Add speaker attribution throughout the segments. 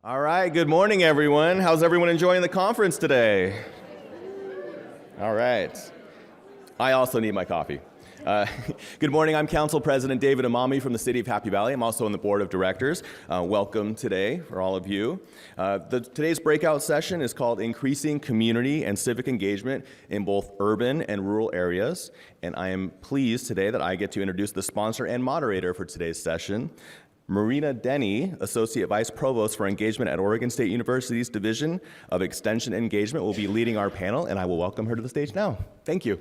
Speaker 1: All right, good morning, everyone. How's everyone enjoying the conference today? All right. I also need my coffee. Good morning, I'm Council President David Amami from the City of Happy Valley. I'm also on the Board of Directors. Welcome today for all of you. Today's breakout session is called Increasing Community and Civic Engagement in Both Urban and Rural Areas. And I am pleased today that I get to introduce the sponsor and moderator for today's session. Marina Denny, Associate Vice Provost for Engagement at Oregon State University's Division of Extension Engagement, will be leading our panel, and I will welcome her to the stage now. Thank you.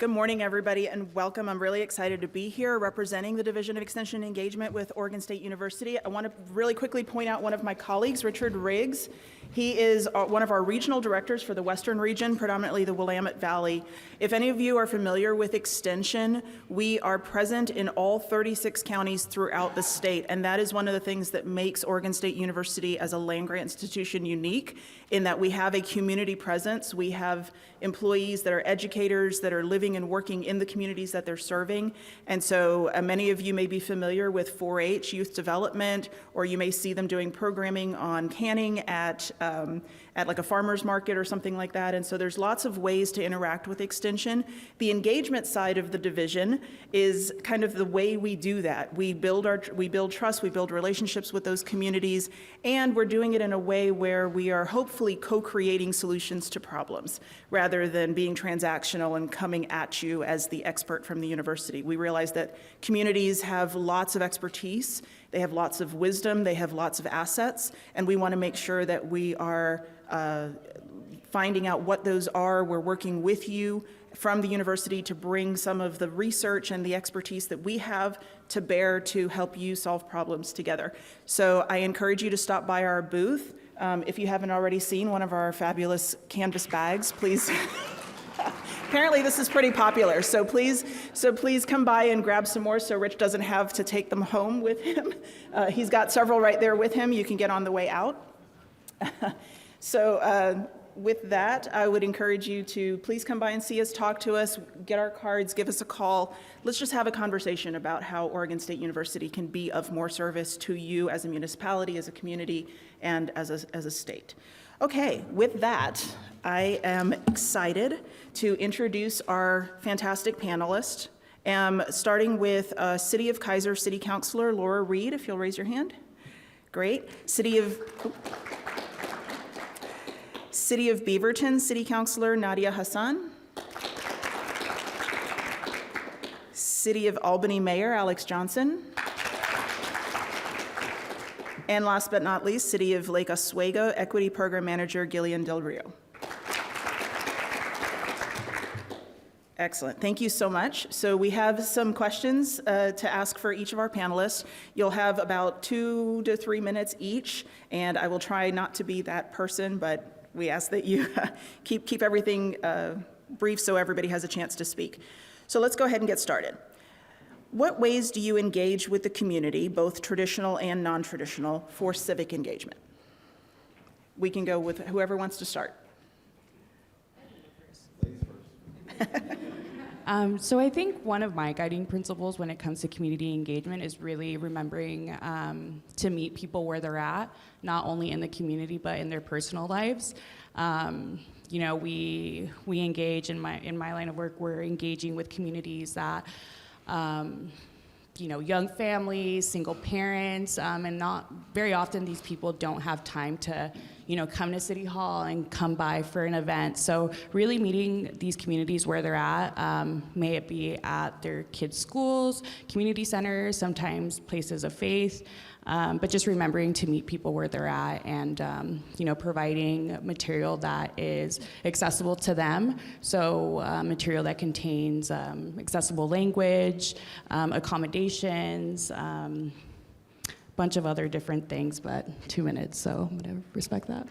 Speaker 2: Good morning, everybody, and welcome. I'm really excited to be here representing the Division of Extension Engagement with Oregon State University. I want to really quickly point out one of my colleagues, Richard Riggs. He is one of our regional directors for the Western region, predominantly the Willamette Valley. If any of you are familiar with Extension, we are present in all 36 counties throughout the state, and that is one of the things that makes Oregon State University as a land-grant institution unique, in that we have a community presence. We have employees that are educators that are living and working in the communities that they're serving. And so many of you may be familiar with 4-H youth development, or you may see them doing programming on canning at like a farmer's market or something like that. And so there's lots of ways to interact with Extension. The engagement side of the division is kind of the way we do that. We build trust, we build relationships with those communities, and we're doing it in a way where we are hopefully co-creating solutions to problems rather than being transactional and coming at you as the expert from the university. We realize that communities have lots of expertise, they have lots of wisdom, they have lots of assets, and we want to make sure that we are finding out what those are. We're working with you from the university to bring some of the research and the expertise that we have to bear to help you solve problems together. So I encourage you to stop by our booth. If you haven't already seen one of our fabulous canvas bags, please. Apparently this is pretty popular, so please come by and grab some more so Rich doesn't have to take them home with him. He's got several right there with him. You can get on the way out. So with that, I would encourage you to please come by and see us, talk to us, get our cards, give us a call. Let's just have a conversation about how Oregon State University can be of more service to you as a municipality, as a community, and as a state. Okay, with that, I am excited to introduce our fantastic panelists. Starting with City of Kaiser City Councilor Laura Reed, if you'll raise your hand. Great. City of Beaverton City Councilor Nadia Hassan. City of Albany Mayor Alex Johnson. And last but not least, City of Lake Oswego Equity Program Manager Gillian Del Rio. Excellent, thank you so much. So we have some questions to ask for each of our panelists. You'll have about 2 to 3 minutes each, and I will try not to be that person, but we ask that you keep everything brief so everybody has a chance to speak. So let's go ahead and get started. What ways do you engage with the community, both traditional and non-traditional, for civic engagement? We can go with whoever wants to start.
Speaker 3: So I think one of my guiding principles when it comes to community engagement is really remembering to meet people where they're at, not only in the community but in their personal lives. You know, we engage in my line of work. We're engaging with communities that, you know, young families, single parents, and not very often these people don't have time to, you know, come to City Hall and come by for an event. So really meeting these communities where they're at, may it be at their kids' schools, community centers, sometimes places of faith, but just remembering to meet people where they're at and, you know, providing material that is accessible to them. So material that contains accessible language, accommodations, bunch of other different things, but 2 minutes, so I'm gonna respect that.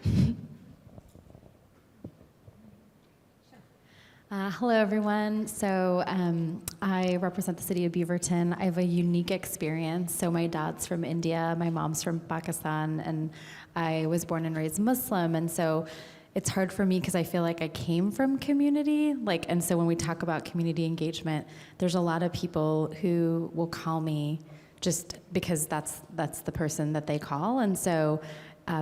Speaker 4: Hello, everyone. So I represent the city of Beaverton. I have a unique experience. So my dad's from India, my mom's from Pakistan, and I was born and raised Muslim. And so it's hard for me because I feel like I came from community. And so when we talk about community engagement, there's a lot of people who will call me just because that's the person that they call. And so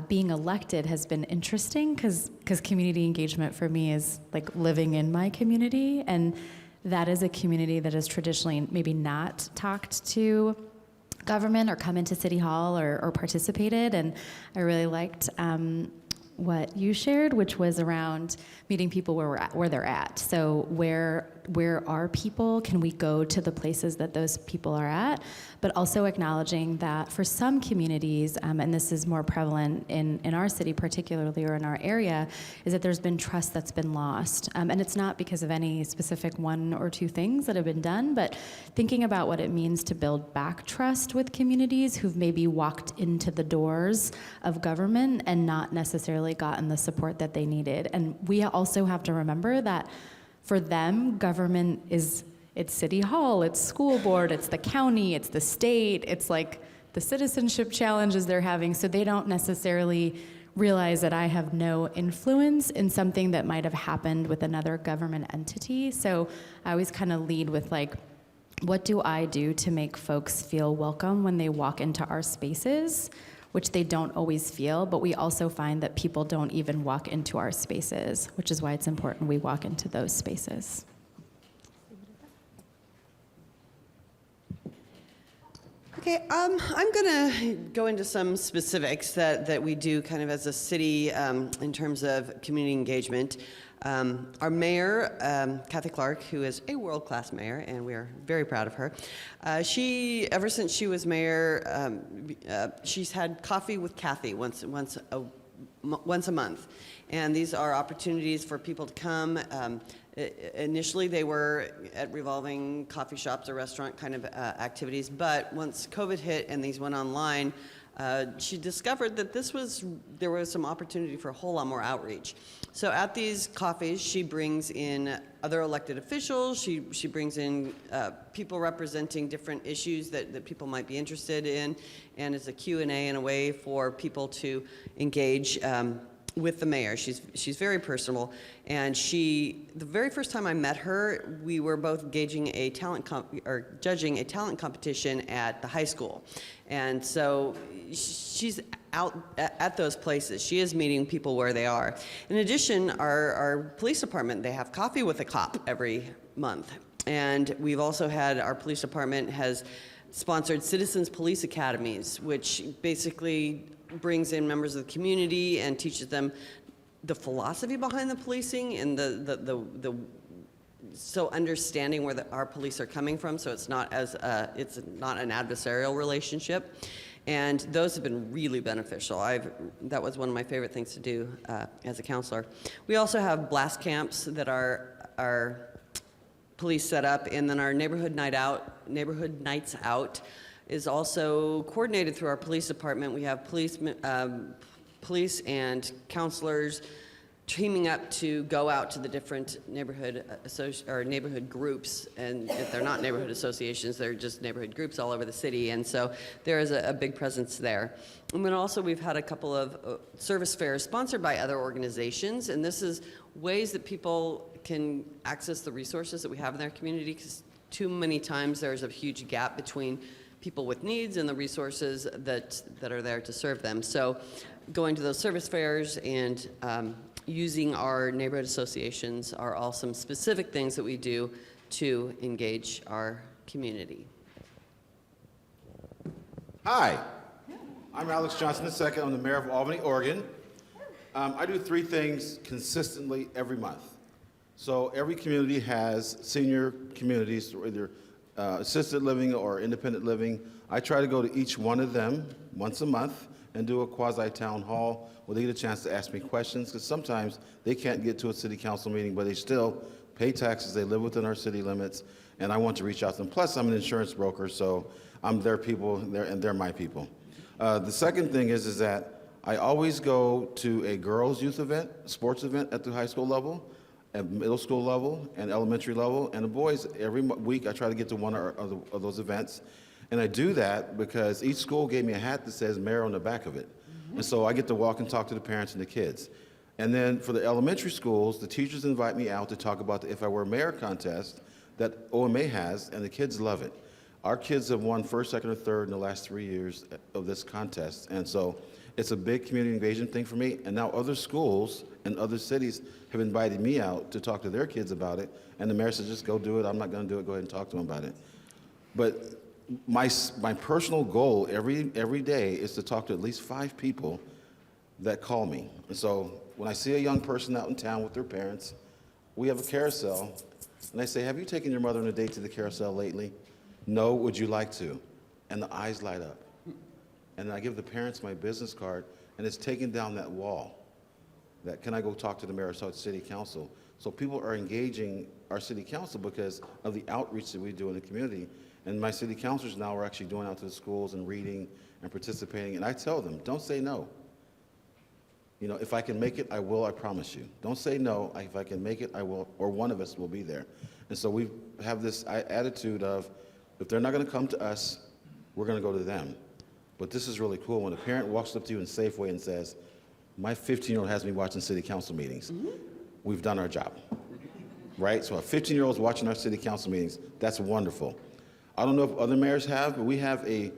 Speaker 4: being elected has been interesting because community engagement for me is like living in my community, and that is a community that has traditionally maybe not talked to government or come into City Hall or participated. And I really liked what you shared, which was around meeting people where they're at. So where are people? Can we go to the places that those people are at? But also acknowledging that for some communities, and this is more prevalent in our city particularly, or in our area, is that there's been trust that's been lost. And it's not because of any specific one or two things that have been done, but thinking about what it means to build back trust with communities who've maybe walked into the doors of government and not necessarily gotten the support that they needed. And we also have to remember that for them, government is, it's City Hall, it's school board, it's the county, it's the state, it's like the citizenship challenges they're having. So they don't necessarily realize that I have no influence in something that might have happened with another government entity. So I always kind of lead with like, what do I do to make folks feel welcome when they walk into our spaces, which they don't always feel, but we also find that people don't even walk into our spaces, which is why it's important we walk into those spaces.
Speaker 5: Okay, I'm going to go into some specifics that we do kind of as a city in terms of community engagement. Our mayor, Kathy Clark, who is a world-class mayor, and we are very proud of her. Ever since she was mayor, she's had coffee with Kathy once a month, and these are opportunities for people to come. Initially, they were at revolving coffee shops or restaurant kind of activities, but once COVID hit and these went online, she discovered that there was some opportunity for a whole lot more outreach. So at these coffees, she brings in other elected officials. She brings in people representing different issues that people might be interested in, and it's a Q&A in a way for people to engage with the mayor. She's very personable, and the very first time I met her, we were both judging a talent competition at the high school, and so she's out at those places. She is meeting people where they are. In addition, our police department, they have coffee with a cop every month, and we've also had, our police department has sponsored citizens police academies, which basically brings in members of the community and teaches them the philosophy behind the policing and so understanding where our police are coming from, so it's not an adversarial relationship. And those have been really beneficial. That was one of my favorite things to do as a counselor. We also have blast camps that our police set up, and then our neighborhood nights out is also coordinated through our police department. We have police and counselors teaming up to go out to the different neighborhood groups, and if they're not neighborhood associations, they're just neighborhood groups all over the city, and so there is a big presence there. And then also we've had a couple of service fairs sponsored by other organizations, and this is ways that people can access the resources that we have in their community, because too many times there's a huge gap between people with needs and the resources that are there to serve them. So going to those service fairs and using our neighborhood associations are all some specific things that we do to engage our community.
Speaker 6: Hi, I'm Alex Johnson II. I'm the mayor of Albany, Oregon. I do 3 things consistently every month. So every community has senior communities, either assisted living or independent living. I try to go to each one of them once a month and do a quasi-town hall where they get a chance to ask me questions, because sometimes they can't get to a city council meeting, but they still pay taxes, they live within our city limits, and I want to reach out to them. Plus, I'm an insurance broker, so I'm their people, and they're my people. The second thing is that I always go to a girls' youth event, sports event at the high school level, at middle school level, and elementary level, and the boys, every week I try to get to one of those events. And I do that because each school gave me a hat that says mayor on the back of it. And so I get to walk and talk to the parents and the kids. And then for the elementary schools, the teachers invite me out to talk about the If I Were Mayor contest that OMA has, and the kids love it. Our kids have won first, second, or third in the last 3 years of this contest. And so it's a big community engagement thing for me. And now other schools and other cities have invited me out to talk to their kids about it. And the mayor said, just go do it. I'm not going to do it. Go ahead and talk to them about it. But my personal goal every day is to talk to at least 5 people that call me. And so when I see a young person out in town with their parents, we have a carousel. And I say, have you taken your mother on a date to the carousel lately? No, would you like to? And the eyes light up. And I give the parents my business card, and it's taken down that wall. That can I go talk to the mayor of City Council? So people are engaging our city council because of the outreach that we do in the community. And my city councilors now are actually going out to the schools and reading and participating. And I tell them, don't say no. You know, if I can make it, I will, I promise you. Don't say no. If I can make it, I will, or one of us will be there. And so we have this attitude of, if they're not going to come to us, we're going to go to them. But this is really cool. When a parent walks up to you in Safeway and says, my 15-year-old has me watching city council meetings, we've done our job, right? So a 15-year-old is watching our city council meetings. That's wonderful. I don't know if other mayors have, but we have a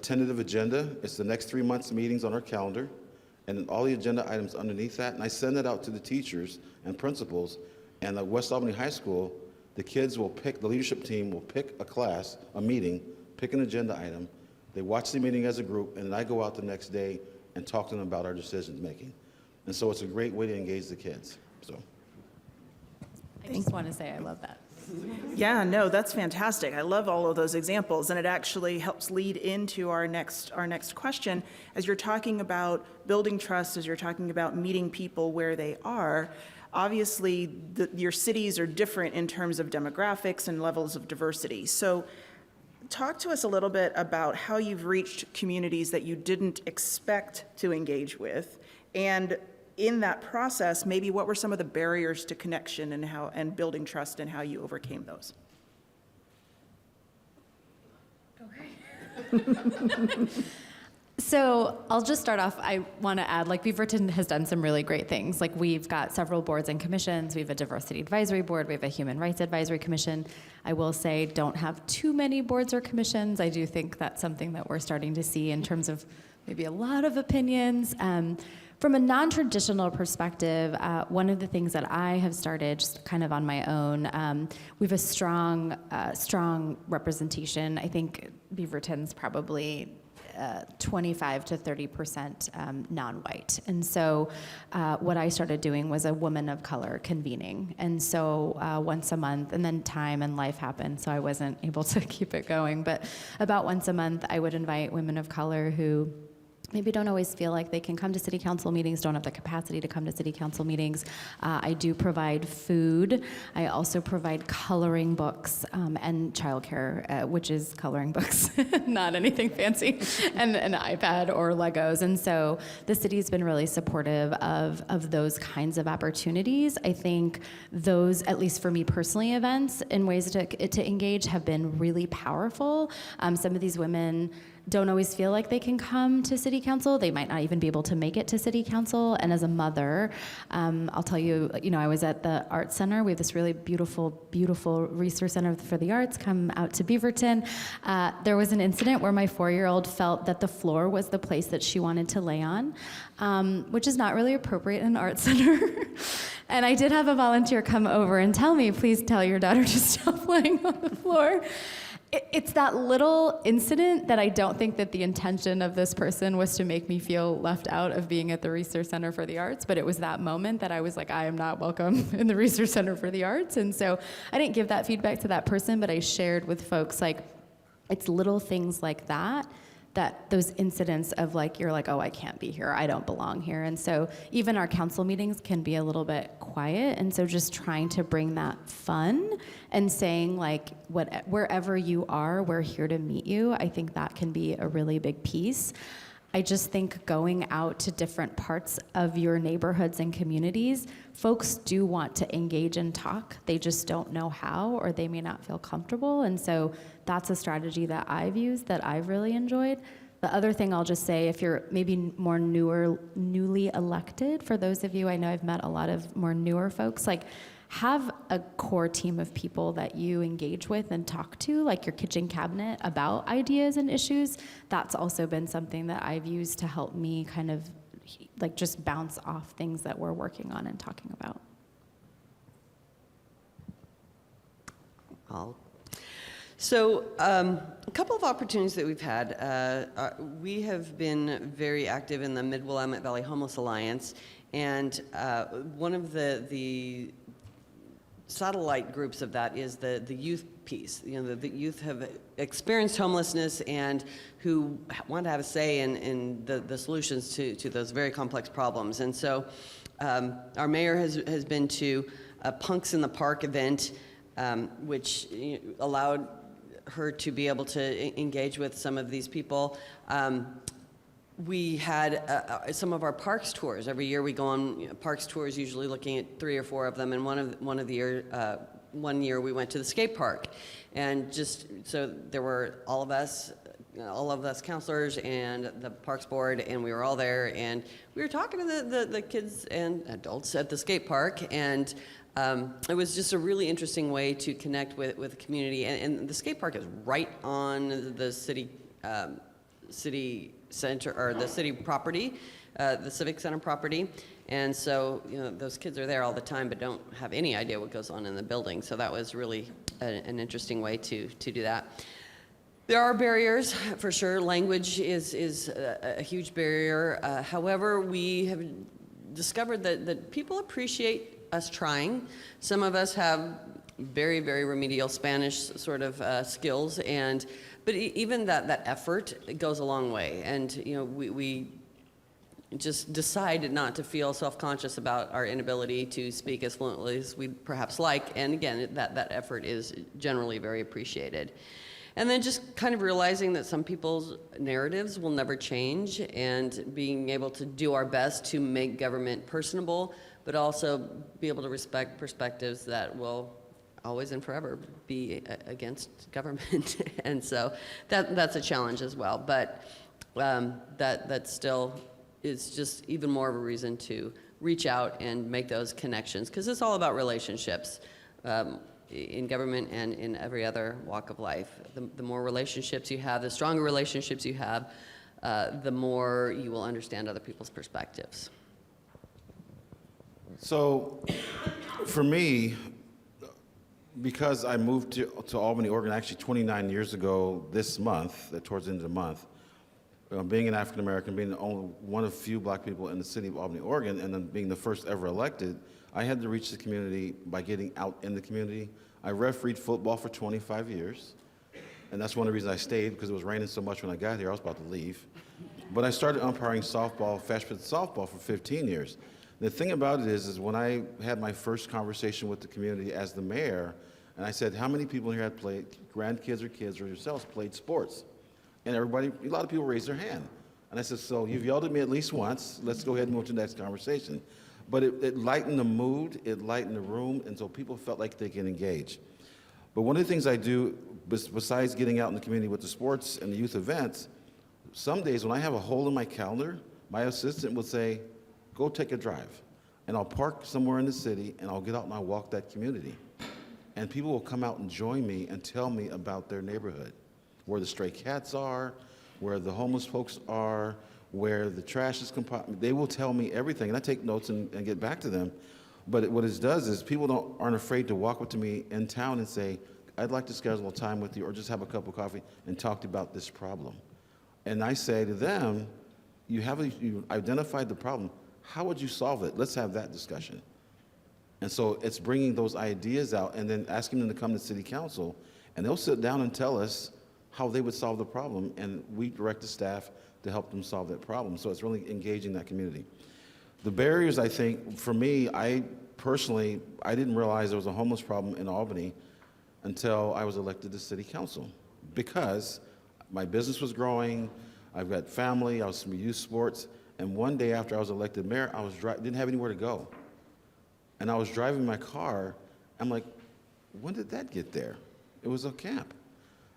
Speaker 6: tentative agenda. It's the next 3 months' meetings on our calendar, and then all the agenda items underneath that. And I send it out to the teachers and principals. And at West Albany High School, the kids will pick, the leadership team will pick a class, a meeting, pick an agenda item. They watch the meeting as a group, and then I go out the next day and talk to them about our decision making. And so it's a great way to engage the kids. So
Speaker 4: I just want to say I love that.
Speaker 2: Yeah, no, that's fantastic. I love all of those examples, and it actually helps lead into our next question. As you're talking about building trust, as you're talking about meeting people where they are, obviously your cities are different in terms of demographics and levels of diversity. So talk to us a little bit about how you've reached communities that you didn't expect to engage with, and in that process, maybe what were some of the barriers to connection and building trust and how you overcame those?
Speaker 4: Okay. So I'll just start off. I want to add, like, Beaverton has done some really great things. Like, we've got several boards and commissions. We have a diversity advisory board. We have a human rights advisory commission. I will say, don't have too many boards or commissions. I do think that's something that we're starting to see in terms of maybe a lot of opinions. From a non-traditional perspective, one of the things that I have started just kind of on my own, we have a strong representation. I think Beaverton's probably 25 to 30% non-white. And so what I started doing was a woman of color convening. And so once a month, and then time and life happened, so I wasn't able to keep it going. But about once a month, I would invite women of color who maybe don't always feel like they can come to city council meetings, don't have the capacity to come to city council meetings. I do provide food. I also provide coloring books and childcare, which is coloring books, not anything fancy, and an iPad or Legos. And so the city's been really supportive of those kinds of opportunities. I think those, at least for me personally, events and ways to engage have been really powerful. Some of these women don't always feel like they can come to city council. They might not even be able to make it to city council. And as a mother, I'll tell you, I was at the Arts Center. We have this really beautiful, beautiful resource center for the arts. Come out to Beaverton. There was an incident where my 4-year-old felt that the floor was the place that she wanted to lay on, which is not really appropriate in an arts center. And I did have a volunteer come over and tell me, please tell your daughter to stop laying on the floor. It's that little incident that I don't think that the intention of this person was to make me feel left out of being at the Research Center for the Arts, but it was that moment that I was like, I am not welcome in the Research Center for the Arts. And so I didn't give that feedback to that person, but I shared with folks, like, it's little things like that those incidents of, like, you're like, oh, I can't be here, I don't belong here. And so even our council meetings can be a little bit quiet, and so just trying to bring that fun and saying, like, wherever you are, we're here to meet you. I think that can be a really big piece. I just think going out to different parts of your neighborhoods and communities, folks do want to engage and talk. They just don't know how, or they may not feel comfortable. And so that's a strategy that I've used that I've really enjoyed. The other thing I'll just say, if you're maybe more newly elected, for those of you, I know I've met a lot of more newer folks, like, have a core team of people that you engage with and talk to, like your kitchen cabinet, about ideas and issues. That's also been something that I've used to help me kind of like just bounce off things that we're working on and talking about.
Speaker 5: So a couple of opportunities that we've had. We have been very active in the Mid-Willamette Valley Homeless Alliance, and one of the satellite groups of that is the youth piece. You know, the youth have experienced homelessness and who want to have a say in the solutions to those very complex problems. And so our mayor has been to a Punks in the Park event, which allowed her to be able to engage with some of these people. We had some of our parks tours. Every year we go on parks tours, usually looking at 3 or 4 of them. And one year we went to the skate park, and just so there were all of us counselors and the Parks Board, and we were all there, and we were talking to the kids and adults at the skate park, and it was just a really interesting way to connect with the community. And the skate park is right on the city center, or the city property, the Civic Center property. And so, those kids are there all the time, but don't have any idea what goes on in the building. So that was really an interesting way to do that. There are barriers, for sure. Language is a huge barrier. However, we have discovered that people appreciate us trying. Some of us have very, very remedial Spanish sort of skills, but even that effort, it goes a long way. And we just decided not to feel self-conscious about our inability to speak as fluently as we'd perhaps like. And again, that effort is generally very appreciated. And then just kind of realizing that some people's narratives will never change, and being able to do our best to make government personable, but also be able to respect perspectives that will always and forever be against government. And so that's a challenge as well. But that still is just even more of a reason to reach out and make those connections, because it's all about relationships in government and in every other walk of life. The more relationships you have, the stronger relationships you have, the more you will understand other people's perspectives.
Speaker 6: So for me, because I moved to Albany, Oregon, actually 29 years ago this month, towards the end of the month, being an African American, being only one of few black people in the city of Albany, Oregon, and then being the first ever elected, I had to reach the community by getting out in the community. I refereed football for 25 years, and that's one of the reasons I stayed, because it was raining so much when I got here, I was about to leave. But I started umpiring softball, freshman softball for 15 years. The thing about it is when I had my first conversation with the community as the mayor, and I said, how many people here had played, grandkids or kids or yourselves, played sports? And a lot of people raised their hand. And I said, so you've yelled at me at least once, let's go ahead and move to the next conversation. But it lightened the mood, it lightened the room, and so people felt like they can engage. But one of the things I do, besides getting out in the community with the sports and the youth events, some days when I have a hole in my calendar, my assistant will say, go take a drive. And I'll park somewhere in the city, and I'll get out and I'll walk that community. And people will come out and join me and tell me about their neighborhood, where the stray cats are, where the homeless folks are, where the trash is compacted. They will tell me everything, and I take notes and get back to them. But what it does is people aren't afraid to walk up to me in town and say, I'd like to schedule a time with you or just have a cup of coffee and talk about this problem. And I say to them, you identified the problem. How would you solve it? Let's have that discussion. And so it's bringing those ideas out and then asking them to come to city council, and they'll sit down and tell us how they would solve the problem, and we direct the staff to help them solve that problem. So it's really engaging that community. The barriers, I think, for me, I didn't realize there was a homeless problem in Albany until I was elected to city council, because my business was growing, I've got family, I was in youth sports, and one day after I was elected mayor, I didn't have anywhere to go. And I was driving my car, I'm like, when did that get there? It was a camp.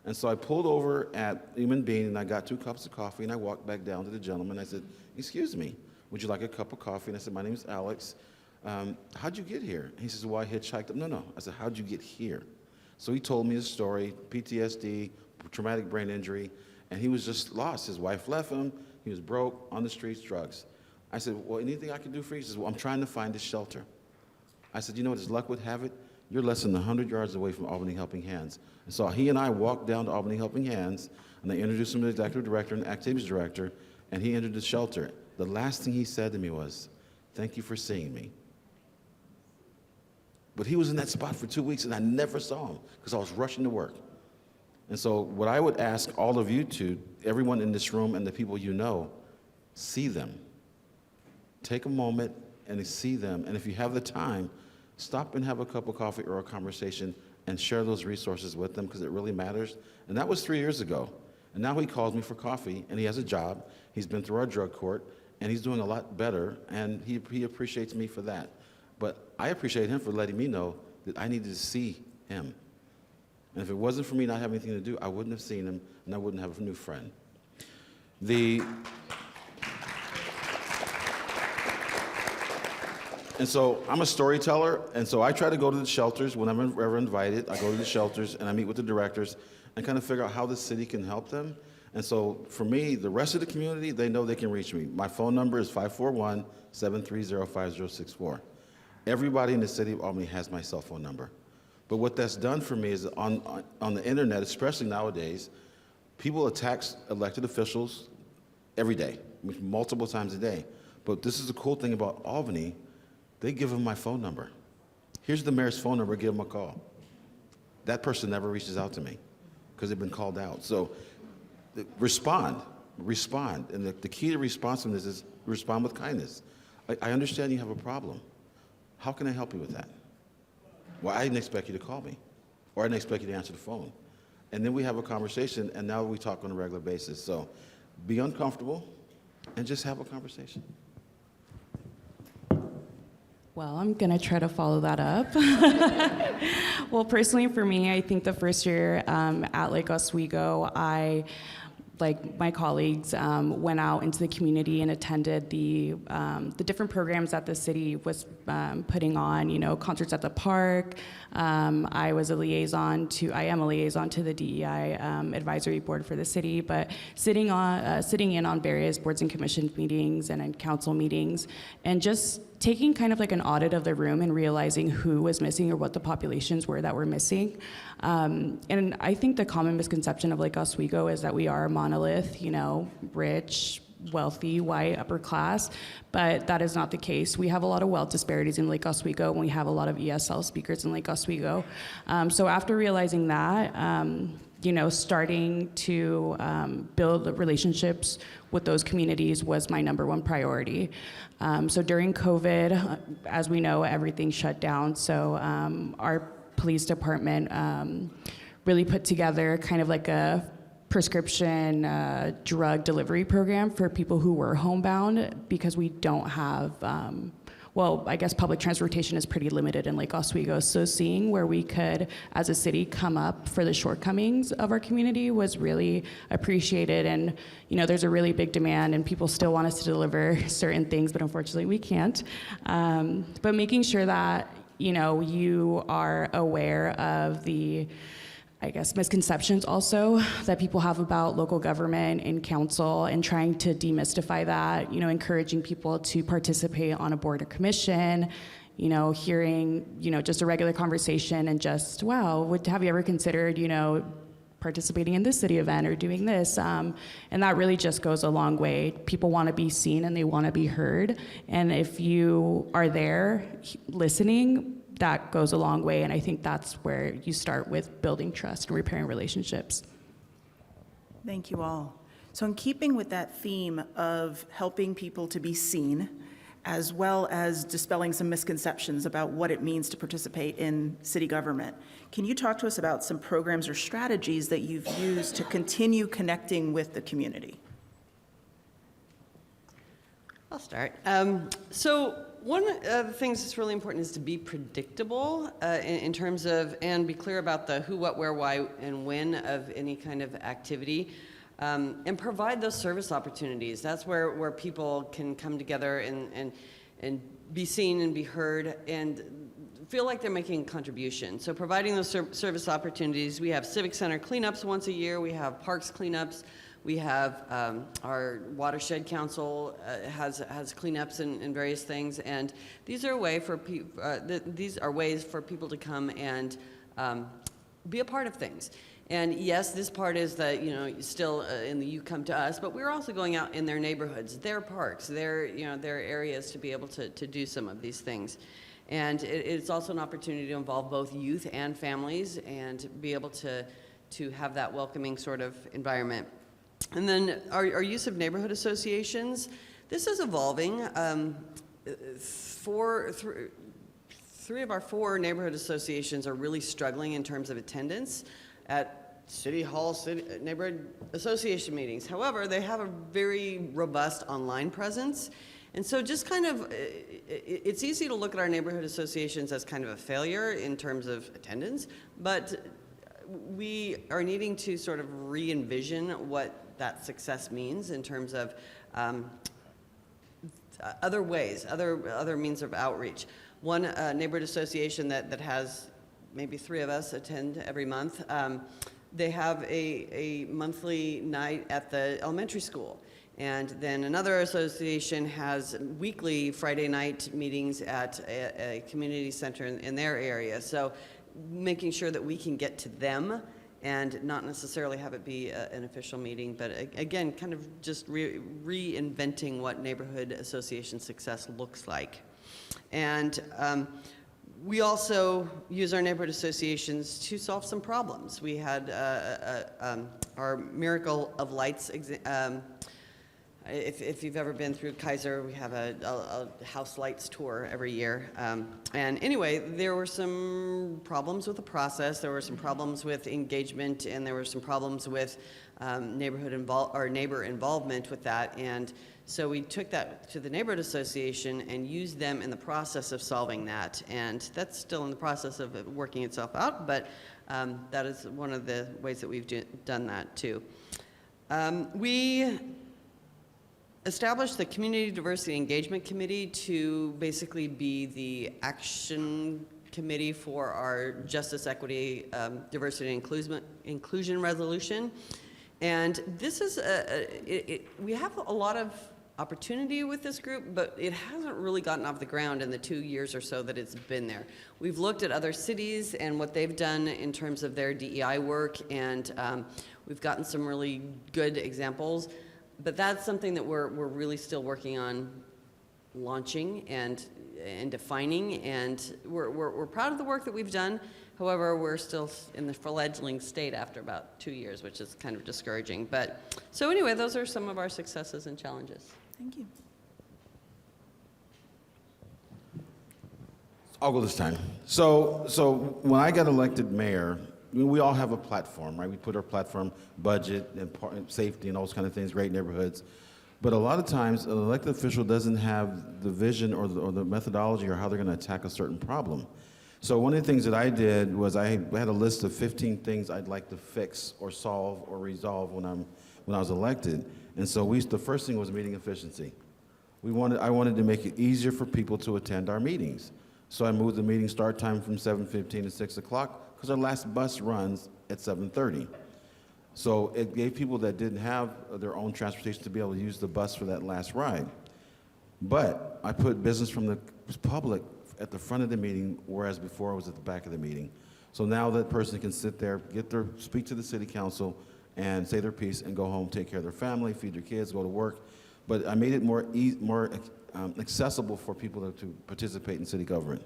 Speaker 6: And so I pulled over at Human Bean, and I got 2 cups of coffee, and I walked back down to the gentleman. I said, excuse me, would you like a cup of coffee? And I said, my name is Alex. how'd you get here? He says, well, I hitchhiked up. No. I said, how'd you get here? So he told me his story, PTSD, traumatic brain injury, and he was just lost. His wife left him. He was broke, on the streets, drugs. I said, well, anything I can do for you? He says, well, I'm trying to find this shelter. I said, you know what, as luck would have it, you're less than 100 yards away from Albany Helping Hands. And so he and I walked down to Albany Helping Hands, and they introduced him to the executive director and activities director, and he entered the shelter. The last thing he said to me was, thank you for seeing me. But he was in that spot for 2 weeks, and I never saw him because I was rushing to work. And so what I would ask all of you to, everyone in this room and the people you know, see them. Take a moment and see them. And if you have the time, stop and have a cup of coffee or a conversation and share those resources with them because it really matters. And that was 3 years ago. And now he calls me for coffee, and he has a job. He's been through our drug court, and he's doing a lot better, and he appreciates me for that. But I appreciate him for letting me know that I needed to see him. And if it wasn't for me not having anything to do, I wouldn't have seen him, and I wouldn't have a new friend. And so I'm a storyteller, and so I try to go to the shelters when I'm ever invited. I go to the shelters, and I meet with the directors and kind of figure out how the city can help them. And so for me, the rest of the community, they know they can reach me. My phone number is 541-730-5064. Everybody in the city of Albany has my cell phone number. But what that's done for me is on the internet, especially nowadays, people attack elected officials every day, multiple times a day. But this is the cool thing about Albany, they give them my phone number. Here's the mayor's phone number, give them a call. That person never reaches out to me because they've been called out. So respond. And the key to responsiveness is respond with kindness. I understand you have a problem. How can I help you with that? Well, I didn't expect you to call me, or I didn't expect you to answer the phone. And then we have a conversation, and now we talk on a regular basis. So be uncomfortable and just have a conversation.
Speaker 3: Well, I'm going to try to follow that up. Well, personally for me, I think the first year at Lake Oswego, like my colleagues, went out into the community and attended the different programs that the city was putting on, concerts at the park. I am a liaison to the DEI advisory board for the city, but sitting in on various boards and commission meetings and in council meetings, and just taking kind of like an audit of the room and realizing who was missing or what the populations were that were missing. And I think the common misconception of Lake Oswego is that we are a monolith, rich, wealthy, white, upper class, but that is not the case. We have a lot of wealth disparities in Lake Oswego, and we have a lot of ESL speakers in Lake Oswego. So after realizing that, starting to build relationships with those communities was my number one priority. So during COVID, as we know, everything shut down. So our police department really put together kind of like a prescription drug delivery program for people who were homebound, because we don't have, I guess public transportation is pretty limited in Lake Oswego. So seeing where we could, as a city, come up for the shortcomings of our community was really appreciated. And, there's a really big demand, and people still want us to deliver certain things, but unfortunately we can't. But making sure that, you are aware of the, misconceptions also that people have about local government and council, and trying to demystify that, encouraging people to participate on a board or commission, hearing, just a regular conversation and just, wow, have you ever considered, participating in this city event or doing this? And that really just goes a long way. People want to be seen and they want to be heard. And if you are there listening, that goes a long way, and I think that's where you start with building trust and repairing relationships.
Speaker 2: Thank you all. So in keeping with that theme of helping people to be seen, as well as dispelling some misconceptions about what it means to participate in city government, can you talk to us about some programs or strategies that you've used to continue connecting with the community?
Speaker 5: I'll start. So one of the things that's really important is to be predictable in terms of, and be clear about the who, what, where, why, and when of any kind of activity, and provide those service opportunities. That's where people can come together and be seen and be heard and feel like they're making a contribution. So providing those service opportunities, we have Civic Center cleanups once a year, we have parks cleanups, we have our Watershed Council has cleanups and various things, and these are a way for these are ways for people to come and be a part of things. And yes, this part is that, still in the you come to us, but we're also going out in their neighborhoods, their parks, their areas to be able to do some of these things. And it's also an opportunity to involve both youth and families and be able to have that welcoming sort of environment. And then our use of neighborhood associations, this is evolving. Three of our 4 neighborhood associations are really struggling in terms of attendance at City Hall neighborhood association meetings. However, they have a very robust online presence. And so just kind of, it's easy to look at our neighborhood associations as kind of a failure in terms of attendance, but we are needing to sort of re-envision what that success means in terms of other ways, other means of outreach. One neighborhood association that has maybe 3 of us attend every month, they have a monthly night at the elementary school. And then another association has weekly Friday night meetings at a community center in their area. So making sure that we can get to them and not necessarily have it be an official meeting, but again, kind of just reinventing what neighborhood association success looks like. And we also use our neighborhood associations to solve some problems. We had our Miracle of Lights if you've ever been through Kaiser, we have a house lights tour every year. And anyway, there were some problems with the process, there were some problems with engagement, and there were some problems with neighbor involvement with that. And so we took that to the neighborhood association and used them in the process of solving that. And that's still in the process of working itself out, but that is one of the ways that we've done that too. We established the Community Diversity Engagement Committee to basically be the action committee for our Justice, Equity, Diversity, and Inclusion Resolution. And this is, we have a lot of opportunity with this group, but it hasn't really gotten off the ground in the 2 years or so that it's been there. We've looked at other cities and what they've done in terms of their DEI work, and we've gotten some really good examples. But that's something that we're really still working on launching and defining, and we're proud of the work that we've done. However, we're still in the fledgling state after about 2 years, which is kind of discouraging. But so anyway, those are some of our successes and challenges.
Speaker 2: Thank you.
Speaker 6: I'll go this time. So when I got elected mayor, we all have a platform, right? We put our platform, budget and safety and all those kind of things, great neighborhoods. But a lot of times, an elected official doesn't have the vision or the methodology or how they're going to attack a certain problem. So one of the things that I did was I had a list of 15 things I'd like to fix or solve or resolve when I was elected. And so the first thing was meeting efficiency. I wanted to make it easier for people to attend our meetings. So I moved the meeting start time from 7:15 to 6 o'clock because our last bus runs at 7:30. So it gave people that didn't have their own transportation to be able to use the bus for that last ride. But I put business from the public at the front of the meeting, whereas before it was at the back of the meeting. So now that person can sit there, speak to the city council, and say their piece, and go home, take care of their family, feed their kids, go to work. But I made it more accessible for people to participate in city government.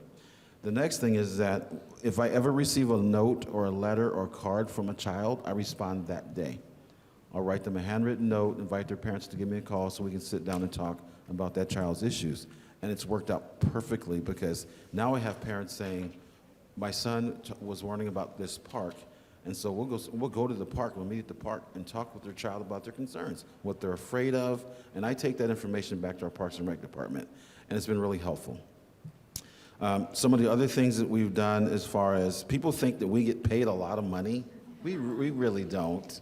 Speaker 6: The next thing is that if I ever receive a note or a letter or a card from a child, I respond that day. I'll write them a handwritten note, invite their parents to give me a call so we can sit down and talk about that child's issues. And it's worked out perfectly because now I have parents saying, my son was warning about this park, and so we'll go to the park, we'll meet at the park and talk with their child about their concerns, what they're afraid of, and I take that information back to our Parks and Rec department, and it's been really helpful. Some of the other things that we've done as far as people think that we get paid a lot of money. We really don't.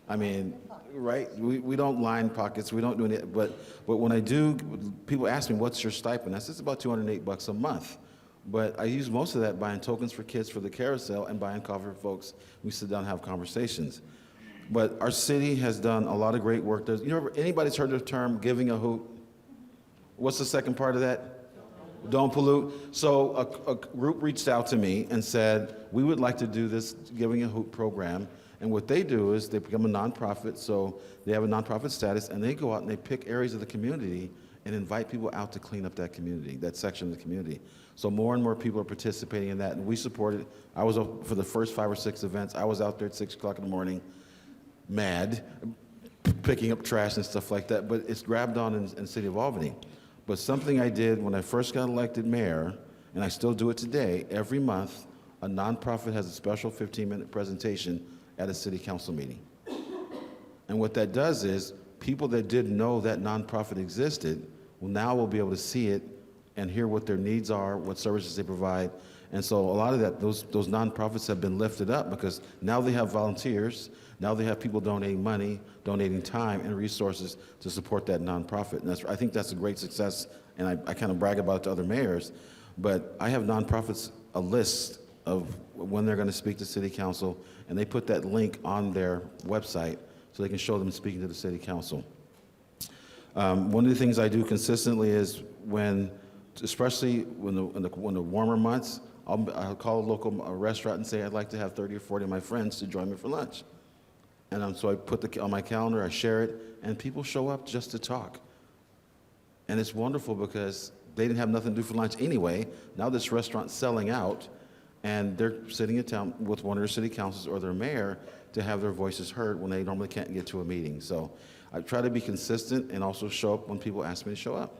Speaker 6: I mean, right? We don't line pockets. We don't do any. But when I do, people ask me, "What's your stipend?" I said, "It's about $208 a month." But I use most of that buying tokens for kids for the carousel and buying coffee for folks. We sit down and have conversations. But our city has done a lot of great work. Anybody's heard the term "giving a hoot"? What's the second part of that? Don't pollute. So a group reached out to me and said, we would like to do this Giving a Hoot program. And what they do is they become a nonprofit, so they have a nonprofit status, and they go out and they pick areas of the community and invite people out to clean up that community, that section of the community. So more and more people are participating in that, and we support it. I was for the first 5 or 6 events. I was out there at 6 o'clock in the morning, mad, picking up trash and stuff like that, but it's grabbed on in the city of Albany. But something I did when I first got elected mayor, and I still do it today, every month, a nonprofit has a special 15-minute presentation at a city council meeting. And what that does is, people that didn't know that nonprofit existed, will be able to see it and hear what their needs are, what services they provide. And so a lot of that, those nonprofits have been lifted up because now they have volunteers, now they have people donating money, donating time and resources to support that nonprofit. And I think that's a great success, and I kind of brag about it to other mayors. But I have nonprofits, a list of when they're going to speak to city council, and they put that link on their website so they can show them speaking to the city council. One of the things I do consistently is especially when the warmer months, I'll call a local restaurant and say, I'd like to have 30 or 40 of my friends to join me for lunch. And so I put on my calendar, I share it, and people show up just to talk. And it's wonderful because they didn't have nothing to do for lunch anyway. Now this restaurant's selling out, and they're sitting in town with one of their city councils or their mayor to have their voices heard when they normally can't get to a meeting. So I try to be consistent and also show up when people ask me to show up.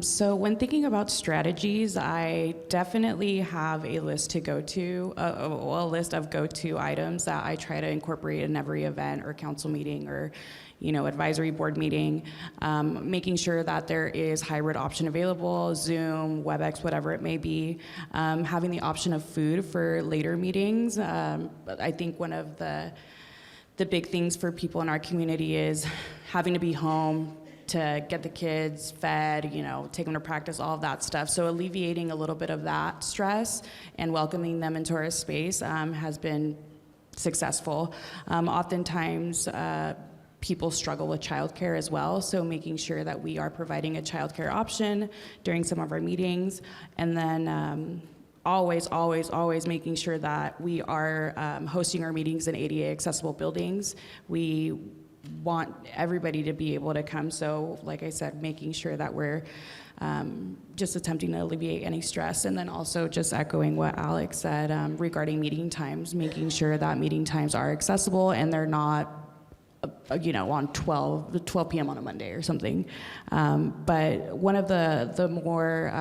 Speaker 3: So when thinking about strategies, I definitely have a list to go to, a list of go-to items that I try to incorporate in every event or council meeting or, advisory board meeting, making sure that there is hybrid option available, Zoom, WebEx, whatever it may be, having the option of food for later meetings. I think one of the big things for people in our community is having to be home to get the kids fed, take them to practice, all of that stuff. So alleviating a little bit of that stress and welcoming them into our space has been successful. Oftentimes, people struggle with childcare as well, so making sure that we are providing a childcare option during some of our meetings, and then always making sure that we are hosting our meetings in ADA accessible buildings. We want everybody to be able to come, so like I said, making sure that we're just attempting to alleviate any stress, and then also just echoing what Alex said regarding meeting times, making sure that meeting times are accessible and they're not on 12 p.m. on a Monday or something. But one of the more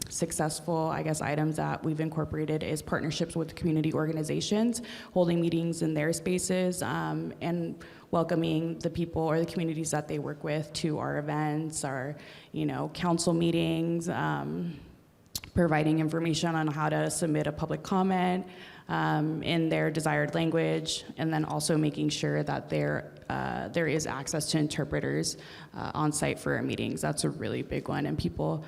Speaker 3: successful, I guess, items that we've incorporated is partnerships with community organizations, holding meetings in their spaces, and welcoming the people or the communities that they work with to our events, our council meetings, providing information on how to submit a public comment in their desired language, and then also making sure that there is access to interpreters on site for our meetings. That's a really big one, and people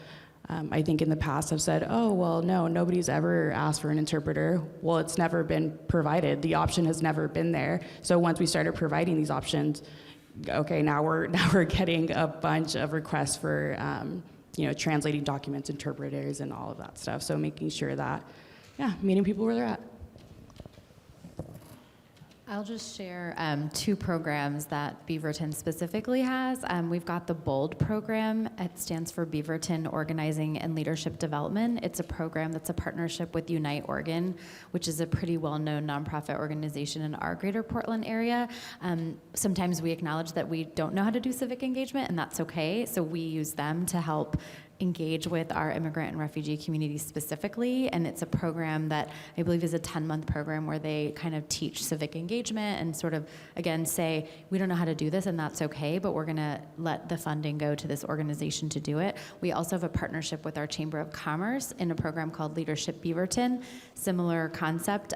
Speaker 3: I think in the past have said, oh, well, no, nobody's ever asked for an interpreter. Well, it's never been provided. The option has never been there. So once we started providing these options, okay, now we're getting a bunch of requests for translating documents, interpreters, and all of that stuff. So making sure that, meeting people where they're at.
Speaker 4: I'll just share 2 programs that Beaverton specifically has. We've got the BOLD program. It stands for Beaverton Organizing and Leadership Development. It's a program that's a partnership with Unite Oregon, which is a pretty well-known nonprofit organization in our greater Portland area. Sometimes we acknowledge that we don't know how to do civic engagement, and that's okay. So we use them to help engage with our immigrant and refugee community specifically, and it's a program that I believe is a 10-month program where they kind of teach civic engagement and sort of, again, say, we don't know how to do this and that's okay, but we're gonna let the funding go to this organization to do it. We also have a partnership with our Chamber of Commerce in a program called Leadership Beaverton, similar concept.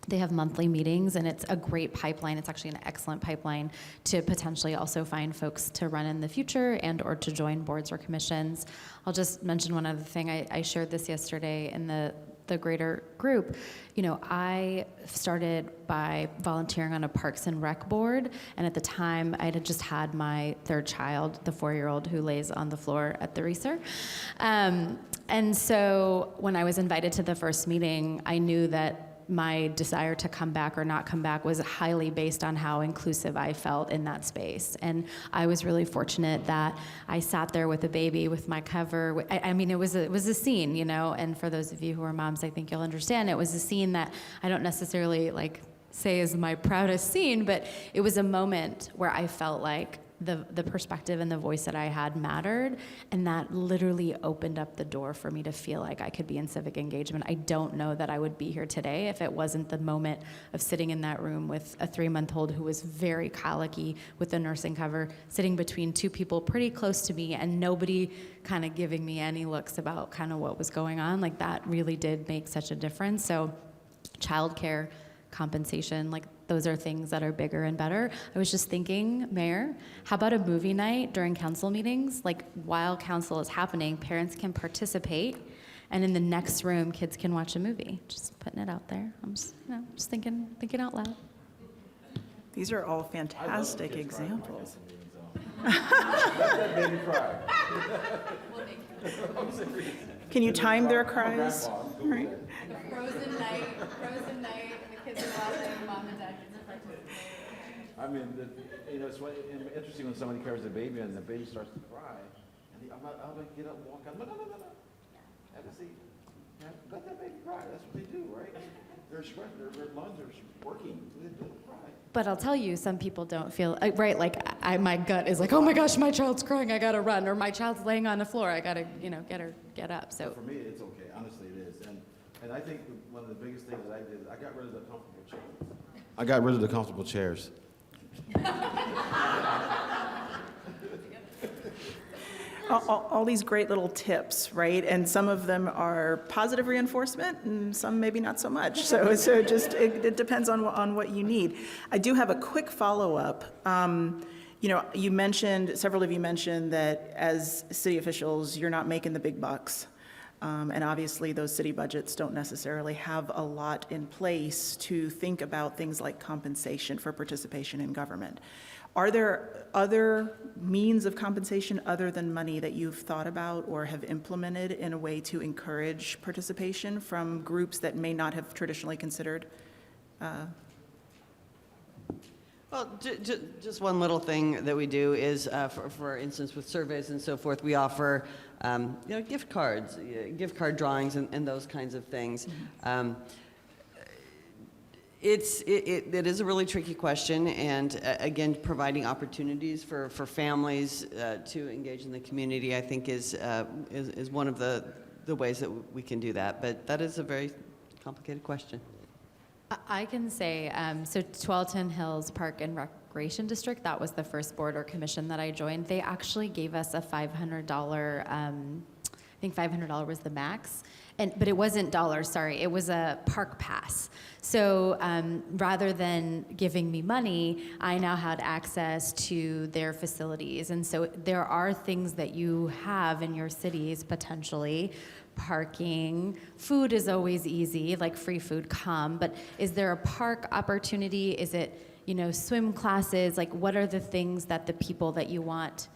Speaker 4: They have monthly meetings, and it's a great pipeline. It's actually an excellent pipeline to potentially also find folks to run in the future and or to join boards or commissions. I'll just mention one other thing. I shared this yesterday in the greater group. You know, I started by volunteering on a Parks and Rec board, and at the time I had just had my third child, the 4-year-old who lays on the floor at the Reeser. And so when I was invited to the first meeting, I knew that my desire to come back or not come back was highly based on how inclusive I felt in that space. And I was really fortunate that I sat there with a baby with my cover. I mean, it was a scene, you know, and for those of you who are moms, I think you'll understand it was a scene that I don't necessarily like say is my proudest scene, but it was a moment where I felt like the perspective and the voice that I had mattered, and that literally opened up the door for me to feel like I could be in civic engagement. I don't know that I would be here today if it wasn't the moment of sitting in that room with a 3-month-old who was very colicky with a nursing cover, sitting between two people pretty close to me, and nobody kind of giving me any looks about kind of what was going on. Like, that really did make such a difference. So childcare, compensation, like, those are things that are bigger and better. I was just thinking, Mayor, how about a movie night during council meetings? Like, while council is happening, parents can participate, and in the next room, kids can watch a movie. Just putting it out there. I'm just, you know, just thinking out loud.
Speaker 2: These are all fantastic examples.
Speaker 6: That made me cry.
Speaker 2: Can you time their cries? Right.
Speaker 4: Frozen night, and the kids are watching, mom and dad can participate.
Speaker 6: I mean, you know, it's interesting when somebody carries a baby and the baby starts to cry. And I'm going to get up and walk out. No. Have a seat. Let that baby cry. That's what they do, right? Their lungs are working. They don't cry.
Speaker 4: But I'll tell you, some people don't feel, right, like my gut is like, oh my gosh, my child's crying, I gotta run, or my child's laying on the floor, I gotta, you know, get up, so.
Speaker 6: For me, it's okay, honestly it is. And I think one of the biggest things that I did, I got rid of the comfortable chairs. I got rid of the comfortable chairs.
Speaker 2: All these great little tips, right? And some of them are positive reinforcement, and some maybe not so much. So it depends on what you need. I do have a quick follow-up. You know, several of you mentioned that as city officials, you're not making the big bucks. And obviously, those city budgets don't necessarily have a lot in place to think about things like compensation for participation in government. Are there other means of compensation other than money that you've thought about or have implemented in a way to encourage participation from groups that may not have traditionally considered?
Speaker 5: Well, just one little thing that we do is, for instance, with surveys and so forth, we offer, you know, gift cards, gift card drawings, and those kinds of things. Mm-hmm. It is a really tricky question, and again, providing opportunities for families to engage in the community, I think, is one of the ways that we can do that. But that is a very complicated question.
Speaker 4: I can say, so Tualatin Hills Park and Recreation District, that was the first board or commission that I joined. They actually gave us a $500, I think $500 was the max. But it wasn't dollars, sorry, it was a park pass. So rather than giving me money, I now had access to their facilities. And so there are things that you have in your cities potentially. Parking, food is always easy, like free food come, but is there a park opportunity? Is it, you know, swim classes? Like, what are the things that the people that you want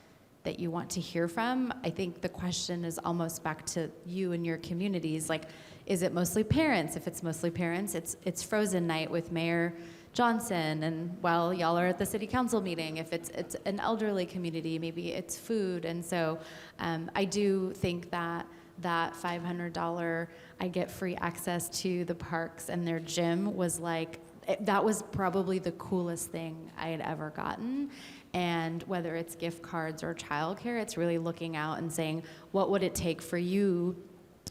Speaker 4: to hear from? I think the question is almost back to you and your communities. Like, is it mostly parents? If it's mostly parents, it's Frozen Night with Mayor Johnson, and while y'all are at the city council meeting, if it's an elderly community, maybe it's food. And so I do think that $500, I get free access to the parks and their gym was like, that was probably the coolest thing I had ever gotten. And whether it's gift cards or childcare, it's really looking out and saying, what would it take for you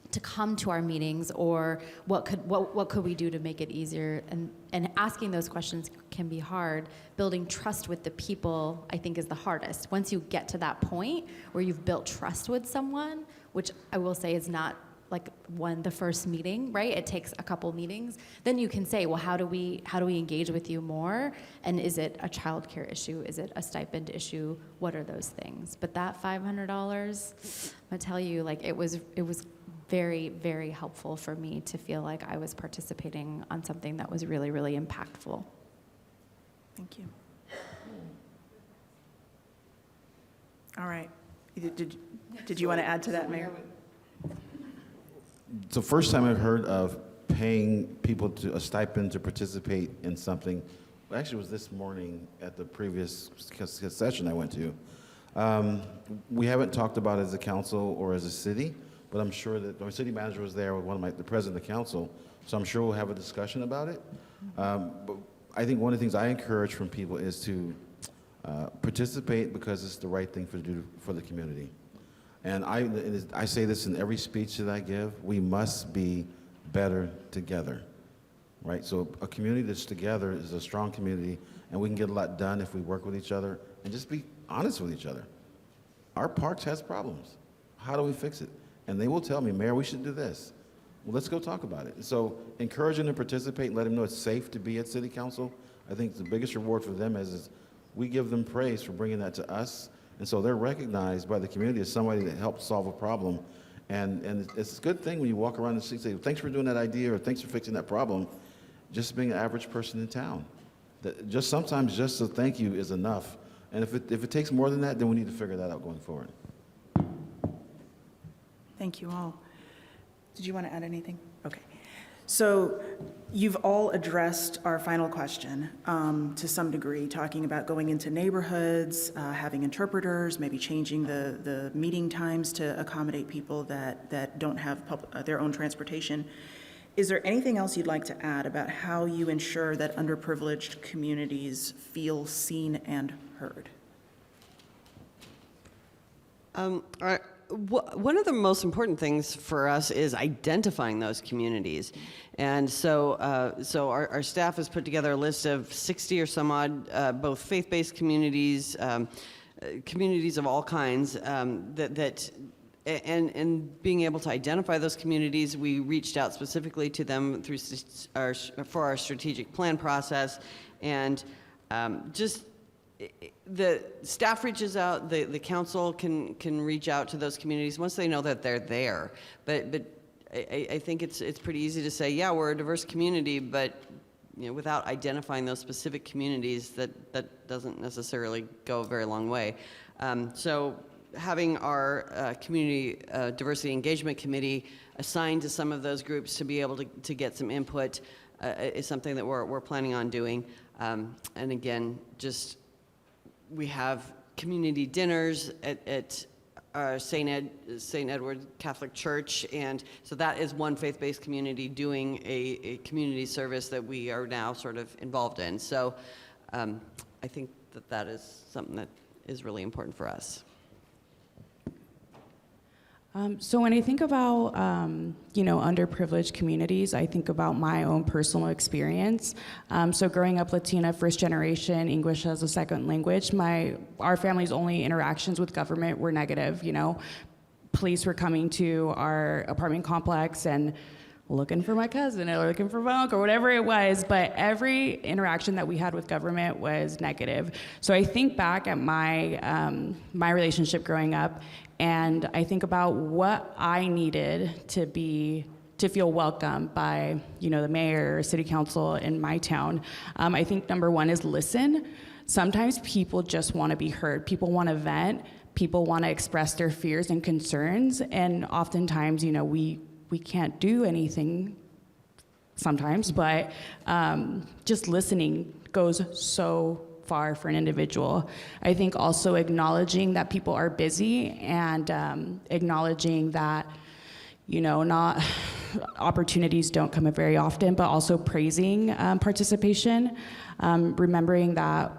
Speaker 4: to come to our meetings, or what could we do to make it easier? And asking those questions can be hard. Building trust with the people, I think, is the hardest. Once you get to that point where you've built trust with someone, which I will say is not like the first meeting, right? It takes a couple meetings. Then you can say, well, how do we engage with you more? And is it a childcare issue? Is it a stipend issue? What are those things? But that $500, I tell you, like it was very, very helpful for me to feel like I was participating on something that was really, really impactful.
Speaker 2: Thank you. All right. Did you want to add to that, Mayor?
Speaker 6: It's the first time I've heard of paying people a stipend to participate in something. Actually, it was this morning at the previous session I went to. We haven't talked about it as a council or as a city, but I'm sure that our city manager was there with the president of the council, so I'm sure we'll have a discussion about it. But I think one of the things I encourage from people is to participate because it's the right thing to do for the community. And I say this in every speech that I give, we must be better together, right? So a community that's together is a strong community, and we can get a lot done if we work with each other and just be honest with each other. Our parks has problems. How do we fix it? And they will tell me, Mayor, we should do this. Well, let's go talk about it. So encourage them to participate and let them know it's safe to be at City Council. I think the biggest reward for them is we give them praise for bringing that to us. And so they're recognized by the community as somebody that helped solve a problem. And it's a good thing when you walk around and say, thanks for doing that idea, or thanks for fixing that problem. Just being an average person in town. Sometimes just a thank you is enough. And if it takes more than that, then we need to figure that out going forward.
Speaker 2: Thank you all. Did you want to add anything? Okay. So you've all addressed our final question to some degree, talking about going into neighborhoods, having interpreters, maybe changing the meeting times to accommodate people that don't have their own transportation. Is there anything else you'd like to add about how you ensure that underprivileged communities feel seen and heard?
Speaker 5: One of the most important things for us is identifying those communities. And so our staff has put together a list of 60 or some odd, both faith-based communities, communities of all kinds, and being able to identify those communities, we reached out specifically to them for our strategic plan process, and the staff reaches out, the council can reach out to those communities once they know that they're there. But I think it's pretty easy to say, yeah, we're a diverse community, but without identifying those specific communities, that doesn't necessarily go a very long way. So having our community diversity engagement committee assigned to some of those groups to be able to get some input is something that we're planning on doing. And again, we have community dinners at St. Edward Catholic Church, and so that is one faith-based community doing a community service that we are now sort of involved in. So I think that is something that is really important for us.
Speaker 3: So when I think about, underprivileged communities, I think about my own personal experience. So growing up Latina, first generation, English as a second language, our family's only interactions with government were negative. Police were coming to our apartment complex and looking for my cousin or looking for my uncle or whatever it was, but every interaction that we had with government was negative. So I think back at my relationship growing up, and I think about what I needed to feel welcome by, the mayor or city council in my town. I think number one is listen. Sometimes people just want to be heard. People want to vent. People want to express their fears and concerns, and oftentimes, we can't do anything sometimes, but just listening goes so far for an individual. I think also acknowledging that people are busy and acknowledging that, not opportunities don't come up very often, but also praising participation, remembering that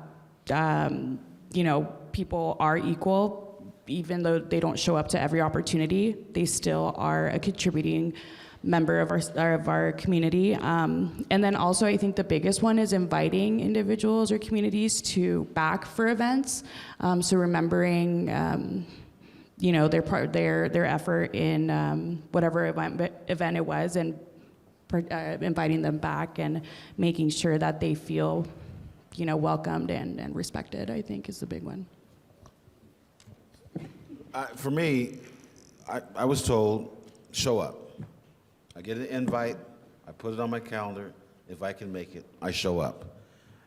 Speaker 3: people are equal. Even though they don't show up to every opportunity, they still are a contributing member of our community. And then also, I think the biggest one is inviting individuals or communities to back for events. So remembering, their effort in whatever event it was, and inviting them back and making sure that they feel, welcomed and respected, I think is the big one.
Speaker 6: For me, I was told, show up. I get an invite, I put it on my calendar. If I can make it, I show up.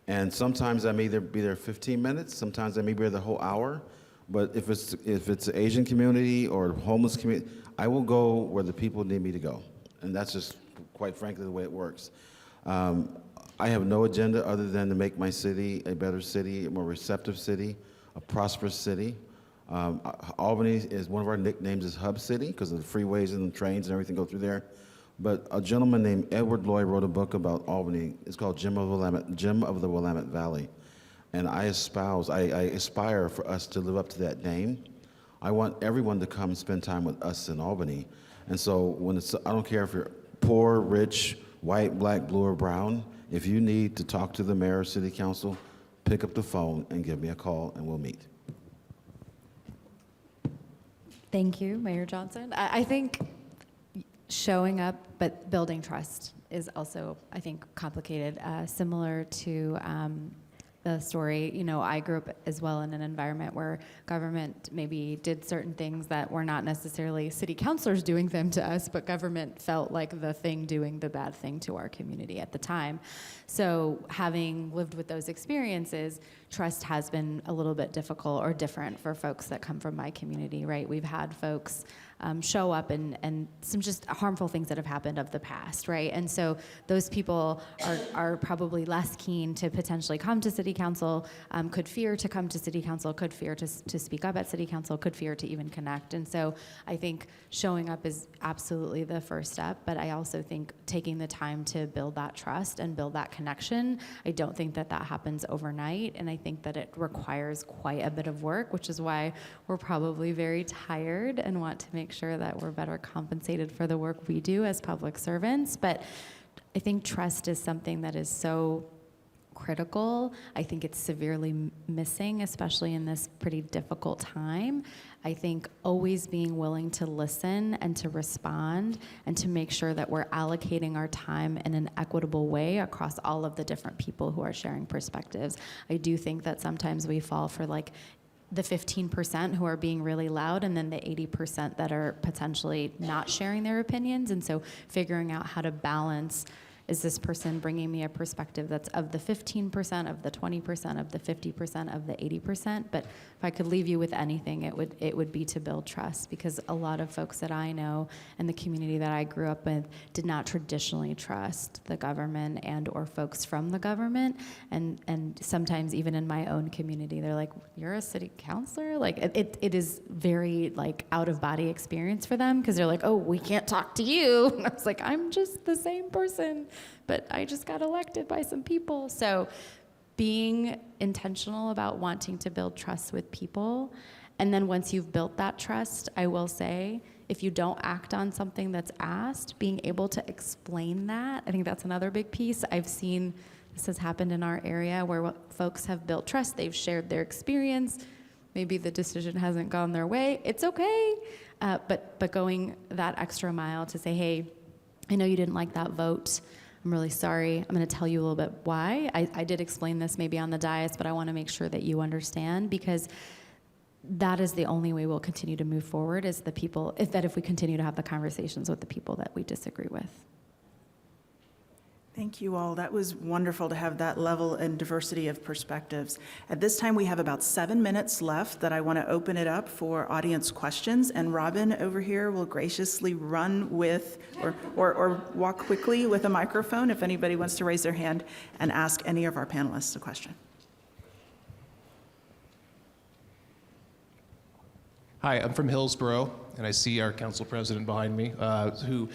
Speaker 6: And sometimes I may either be there 15 minutes, sometimes I may be there the whole hour. But if it's an Asian community or homeless community, I will go where the people need me to go. And that's just, quite frankly, the way it works. I have no agenda other than to make my city a better city, a more receptive city, a prosperous city. Albany is one of our nicknames is Hub City because of the freeways and the trains and everything go through there. But a gentleman named Edward Lloyd wrote a book about Albany. It's called Gem of the Willamette Valley. And I aspire for us to live up to that name. I want everyone to come and spend time with us in Albany. And so I don't care if you're poor, rich, white, black, blue, or brown. If you need to talk to the mayor or city council, pick up the phone and give me a call and we'll meet.
Speaker 4: Thank you, Mayor Johnson. I think showing up but building trust is also, I think, complicated. Similar to the story, I grew up as well in an environment where government maybe did certain things that were not necessarily city councilors doing them to us, but government felt like the thing doing the bad thing to our community at the time. So having lived with those experiences, trust has been a little bit difficult or different for folks that come from my community, right? We've had folks show up and some just harmful things that have happened of the past, right? And so those people are probably less keen to potentially come to city council, could fear to come to city council, could fear to speak up at city council, could fear to even connect. And so I think showing up is absolutely the first step, but I also think taking the time to build that trust and build that connection, I don't think that happens overnight, and I think that it requires quite a bit of work, which is why we're probably very tired and want to make sure that we're better compensated for the work we do as public servants. But I think trust is something that is so critical. I think it's severely missing, especially in this pretty difficult time. I think always being willing to listen and to respond and to make sure that we're allocating our time in an equitable way across all of the different people who are sharing perspectives. I do think that sometimes we fall for the 15% who are being really loud and then the 80% that are potentially not sharing their opinions. And so figuring out how to balance, is this person bringing me a perspective that's of the 15%, of the 20%, of the 50%, of the 80%? But if I could leave you with anything, it would be to build trust, because a lot of folks that I know and the community that I grew up with did not traditionally trust the government and or folks from the government. And sometimes even in my own community, they're like, you're a city councilor? Like it is very out of body experience for them, because they're like, oh, we can't talk to you. And I was like, I'm just the same person, but I just got elected by some people. So being intentional about wanting to build trust with people. And then once you've built that trust, I will say, if you don't act on something that's asked, being able to explain that, I think that's another big piece. I've seen this has happened in our area where folks have built trust, they've shared their experience, maybe the decision hasn't gone their way, it's okay. But going that extra mile to say, hey, I know you didn't like that vote, I'm really sorry. I'm going to tell you a little bit why. I did explain this maybe on the dais, but I want to make sure that you understand, because that is the only way we'll continue to move forward, is if we continue to have the conversations with the people that we disagree with.
Speaker 2: Thank you all. That was wonderful to have that level and diversity of perspectives. At this time, we have about 7 minutes left that I want to open it up for audience questions. And Robin over here will graciously run with or walk quickly with a microphone if anybody wants to raise their hand and ask any of our panelists a question.
Speaker 7: Hi, I'm from Hillsborough, and I see our council president behind me, who,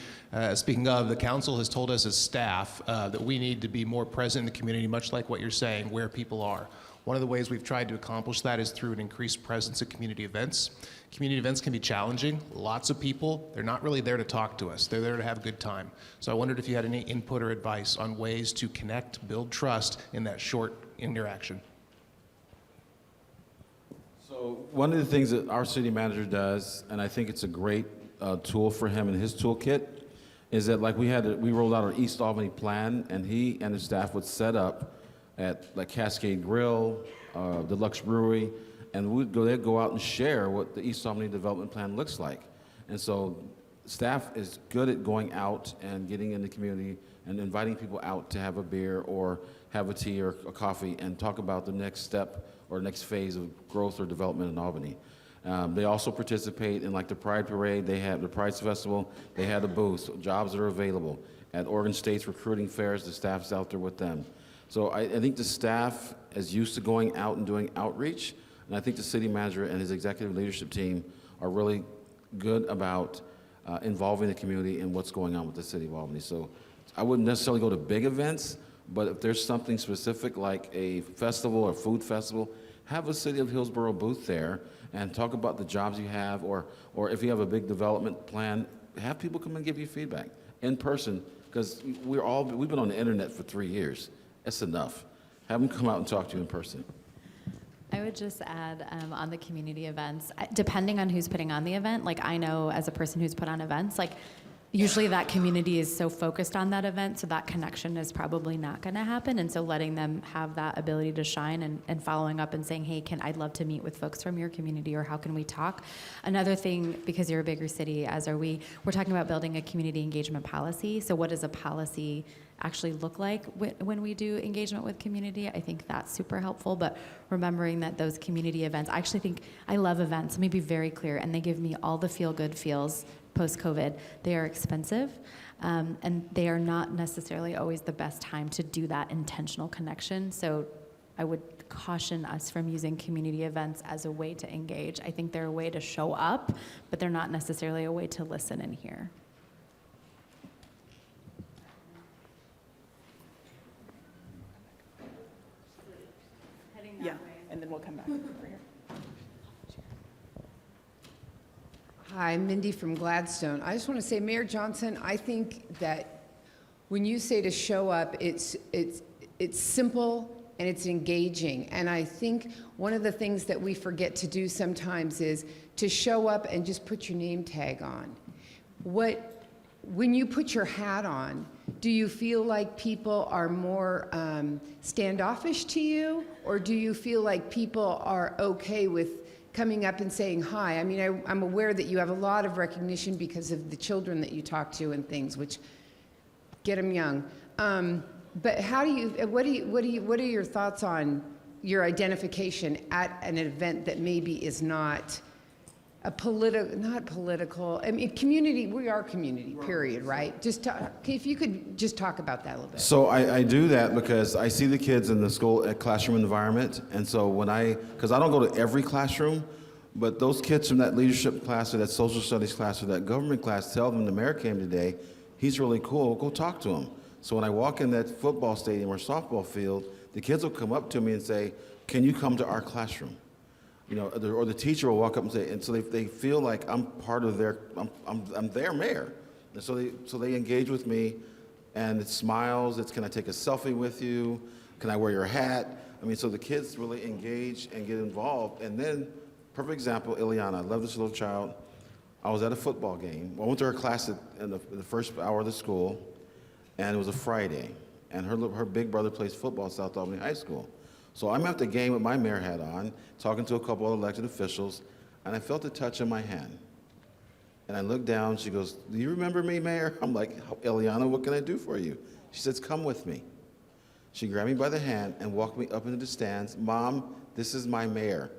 Speaker 7: speaking of, the council has told us as staff that we need to be more present in the community, much like what you're saying, where people are. One of the ways we've tried to accomplish that is through an increased presence at community events. Community events can be challenging. Lots of people, they're not really there to talk to us. They're there to have a good time. So I wondered if you had any input or advice on ways to connect, build trust in that short interaction.
Speaker 6: So one of the things that our city manager does, and I think it's a great tool for him in his toolkit, is that like we rolled out our East Albany plan, and he and his staff would set up at like Cascade Grill, Deluxe Brewery, and they'd go out and share what the East Albany development plan looks like. And so staff is good at going out and getting in the community and inviting people out to have a beer or have a tea or a coffee and talk about the next step or next phase of growth or development in Albany. They also participate in like the Pride Parade, they have the Pride Festival, they had a booth, jobs that are available. At Oregon State's recruiting fairs, the staff's out there with them. So I think the staff is used to going out and doing outreach, and I think the city manager and his executive leadership team are really good about involving the community in what's going on with the city of Albany. So I wouldn't necessarily go to big events, but if there's something specific like a festival or food festival, have a City of Hillsborough booth there and talk about the jobs you have, or if you have a big development plan, have people come and give you feedback in person, because we've been on the internet for 3 years. That's enough. Have them come out and talk to you in person.
Speaker 4: I would just add on the community events, depending on who's putting on the event, like I know as a person who's put on events, like usually that community is so focused on that event, so that connection is probably not going to happen. And so letting them have that ability to shine and following up and saying, hey, I'd love to meet with folks from your community, or how can we talk? Another thing, because you're a bigger city, as are we, we're talking about building a community engagement policy. So what does a policy actually look like when we do engagement with community? I think that's super helpful, but remembering that those community events, I actually think I love events, let me be very clear, and they give me all the feel-good feels post-COVID. They are expensive, and they are not necessarily always the best time to do that intentional connection. So I would caution us from using community events as a way to engage. I think they're a way to show up, but they're not necessarily a way to listen and hear.
Speaker 2: Yeah, and then we'll come back over here.
Speaker 8: Hi, I'm Mindy from Gladstone. I just want to say, Mayor Johnson, I think that when you say to show up, it's simple and it's engaging. And I think one of the things that we forget to do sometimes is to show up and just put your name tag on. When you put your hat on, do you feel like people are more standoffish to you, or do you feel like people are okay with coming up and saying hi? I mean, I'm aware that you have a lot of recognition because of the children that you talk to and things, which get them young. But what are your thoughts on your identification at an event that maybe is not not political, I mean, community, we are community, period, right? If you could just talk about that a little bit.
Speaker 6: So I do that because I see the kids in the school classroom environment, and so because I don't go to every classroom, but those kids from that leadership class or that social studies class or that government class tell them the mayor came today, he's really cool, go talk to him. So when I walk in that football stadium or softball field, the kids will come up to me and say, can you come to our classroom? You know, or the teacher will walk up and say, and so they feel like I'm part of I'm their mayor. And so they engage with me, and it smiles, it's can I take a selfie with you? Can I wear your hat? I mean, so the kids really engage and get involved. And then, perfect example, Ileana, I love this little child. I was at a football game. I went to her class in the first hour of the school, and it was a Friday. And her big brother plays football at South Albany High School. So I'm at the game with my mayor hat on, talking to a couple of elected officials, and I felt a touch in my hand. And I looked down, she goes, do you remember me, Mayor? I'm like, Eliana, what can I do for you? She says, come with me. She grabbed me by the hand and walked me up into the stands. Mom, this is my mayor.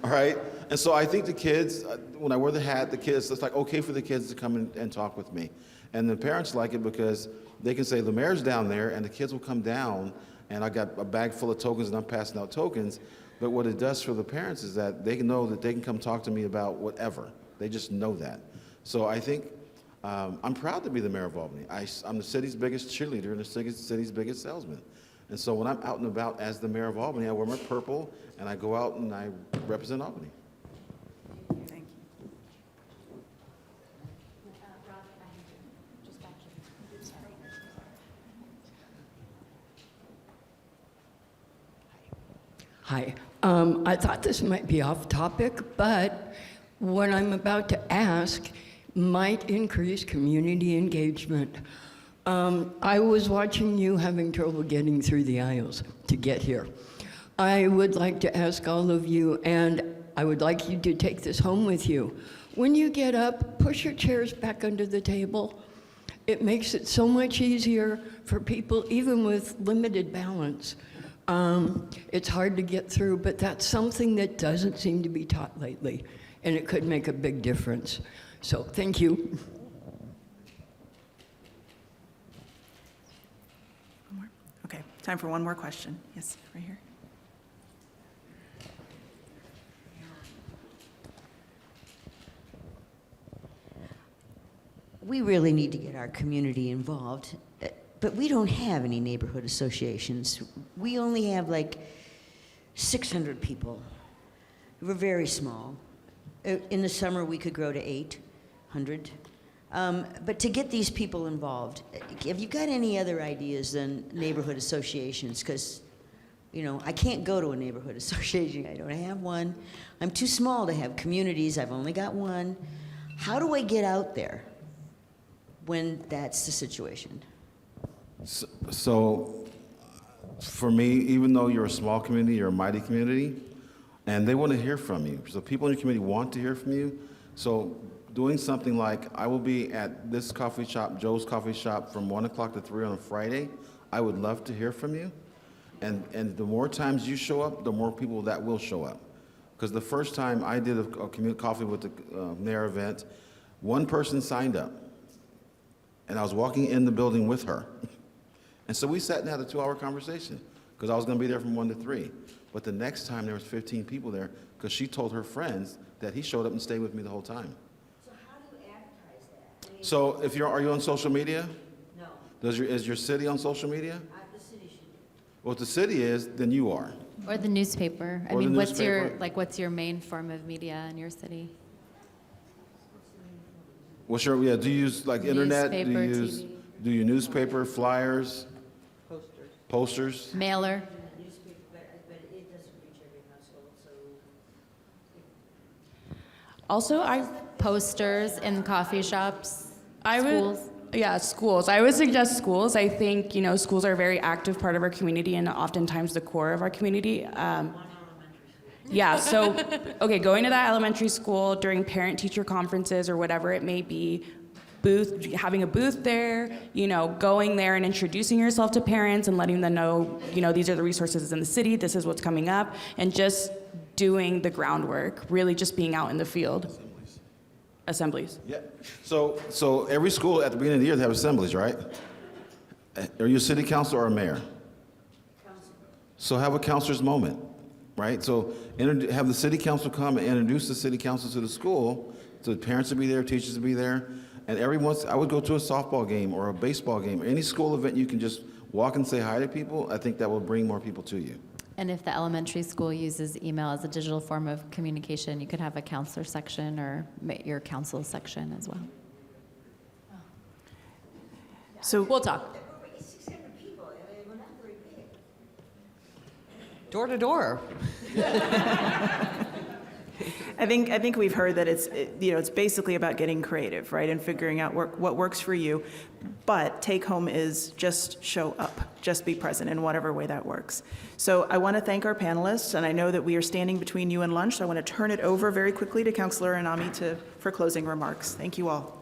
Speaker 6: All right? And so I think the kids, when I wear the hat, it's like okay for the kids to come and talk with me. And the parents like it because they can say, the mayor's down there, and the kids will come down, and I got a bag full of tokens, and I'm passing out tokens. But what it does for the parents is that they know that they can come talk to me about whatever. They just know that. So I think I'm proud to be the mayor of Albany. I'm the city's biggest cheerleader and the city's biggest salesman. And so when I'm out and about as the mayor of Albany, I wear my purple and I go out and I represent Albany.
Speaker 2: Thank you.
Speaker 9: Hi. I thought this might be off topic, but what I'm about to ask might increase community engagement. I was watching you having trouble getting through the aisles to get here. I would like to ask all of you, and I would like you to take this home with you. When you get up, push your chairs back under the table. It makes it so much easier for people, even with limited balance. It's hard to get through, but that's something that doesn't seem to be taught lately, and it could make a big difference. So, thank you.
Speaker 2: One more? Okay, time for one more question. Yes, right here.
Speaker 10: We really need to get our community involved, but we don't have any neighborhood associations. We only have like 600 people. We're very small. In the summer, we could grow to 800. But to get these people involved, have you got any other ideas than neighborhood associations? Because, you know, I can't go to a neighborhood association. I don't have one. I'm too small to have communities. I've only got one. How do I get out there when that's the situation?
Speaker 6: So for me, even though you're a small community, you're a mighty community, and they want to hear from you. So people in your community want to hear from you. So doing something like, I will be at this coffee shop, Joe's Coffee Shop, from 1 o'clock to 3 on a Friday. I would love to hear from you. And the more times you show up, the more people that will show up. Because the first time I did a community coffee with the mayor event, one person signed up. And I was walking in the building with her. And so we sat and had a 2-hour conversation because I was going to be there from 1 to 3. But the next time there was 15 people there because she told her friends that he showed up and stayed with me the whole time.
Speaker 10: So how do you advertise that? I mean,
Speaker 6: So if are you on social media?
Speaker 10: no,
Speaker 6: Is your city on social media?
Speaker 10: the city should be.
Speaker 6: Well, if the city is, then you are.
Speaker 4: Or the newspaper. I
Speaker 6: Or the
Speaker 4: mean, what's
Speaker 6: newspaper.
Speaker 4: what's your main form of media in your city?
Speaker 6: What's your, yeah, do you use like internet?
Speaker 4: Newspaper,
Speaker 6: Do you newspaper, flyers? Posters?
Speaker 4: Mailer.
Speaker 10: Newspaper, but it doesn't reach every household, so.
Speaker 3: Also,
Speaker 4: Posters in coffee shops,
Speaker 3: I
Speaker 4: schools.
Speaker 3: would, yeah, schools. I would suggest schools. I think, you know, schools are a very active part of our community and oftentimes the core of our community. Yeah, so, okay, going to that elementary school during parent-teacher conferences or whatever it may be, having a booth there, you know, going there and introducing yourself to parents and letting them know, you know, these are the resources in the city, this is what's coming up, and just doing the groundwork, really just being out in the field. Assemblies.
Speaker 6: Yeah. So every school at the beginning of the year, they have assemblies, right? Are you a city councilor or a mayor? Council. So have a councilor's moment, right? So have the city council come and introduce the city council to the school, so the parents will be there, teachers will be there, and every once, I would go to a softball game or a baseball game, or any school event you can just walk and say hi to people. I think that will bring more people to you.
Speaker 4: And if the elementary school uses email as a digital form of communication, you could have a counselor section or your council section as well.
Speaker 2: So
Speaker 3: We'll talk.
Speaker 10: 600 people, I mean, we're not very big.
Speaker 5: Door to door.
Speaker 2: I think we've heard that it's basically about getting creative, right, and figuring out what works for you. But take home is just show up, just be present in whatever way that works. So I want to thank our panelists, and I know that we are standing between you and lunch, so I want to turn it over very quickly to Councilor Anami for closing remarks. Thank you all.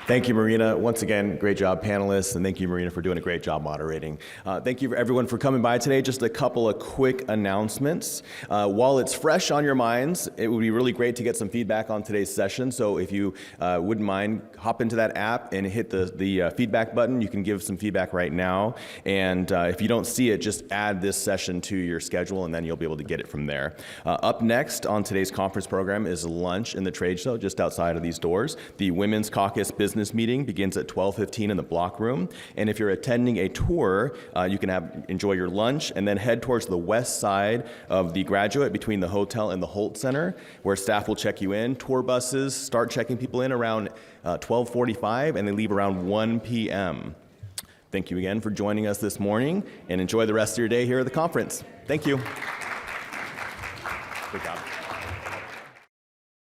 Speaker 1: Thank you, Marina. Once again, great job, panelists, and thank you, Marina, for doing a great job moderating. Thank you, everyone, for coming by today. Just a couple of quick announcements. While it's fresh on your minds, it would be really great to get some feedback on today's session. So if you wouldn't mind, hop into that app and hit the feedback button. You can give some feedback right now. And if you don't see it, just add this session to your schedule, and then you'll be able to get it from there. Up next on today's conference program is lunch in the trade show just outside of these doors. The Women's Caucus Business business meeting begins at 12:15 in the block room. And if you're attending a tour, you can enjoy your lunch and then head towards the west side of the Graduate between the hotel and the Holt Center, where staff will check you in. Tour buses start checking people in around 12:45 and they leave around 1 p.m. Thank you again for joining us this morning, and enjoy the rest of your day here at the conference. Thank you. Good job.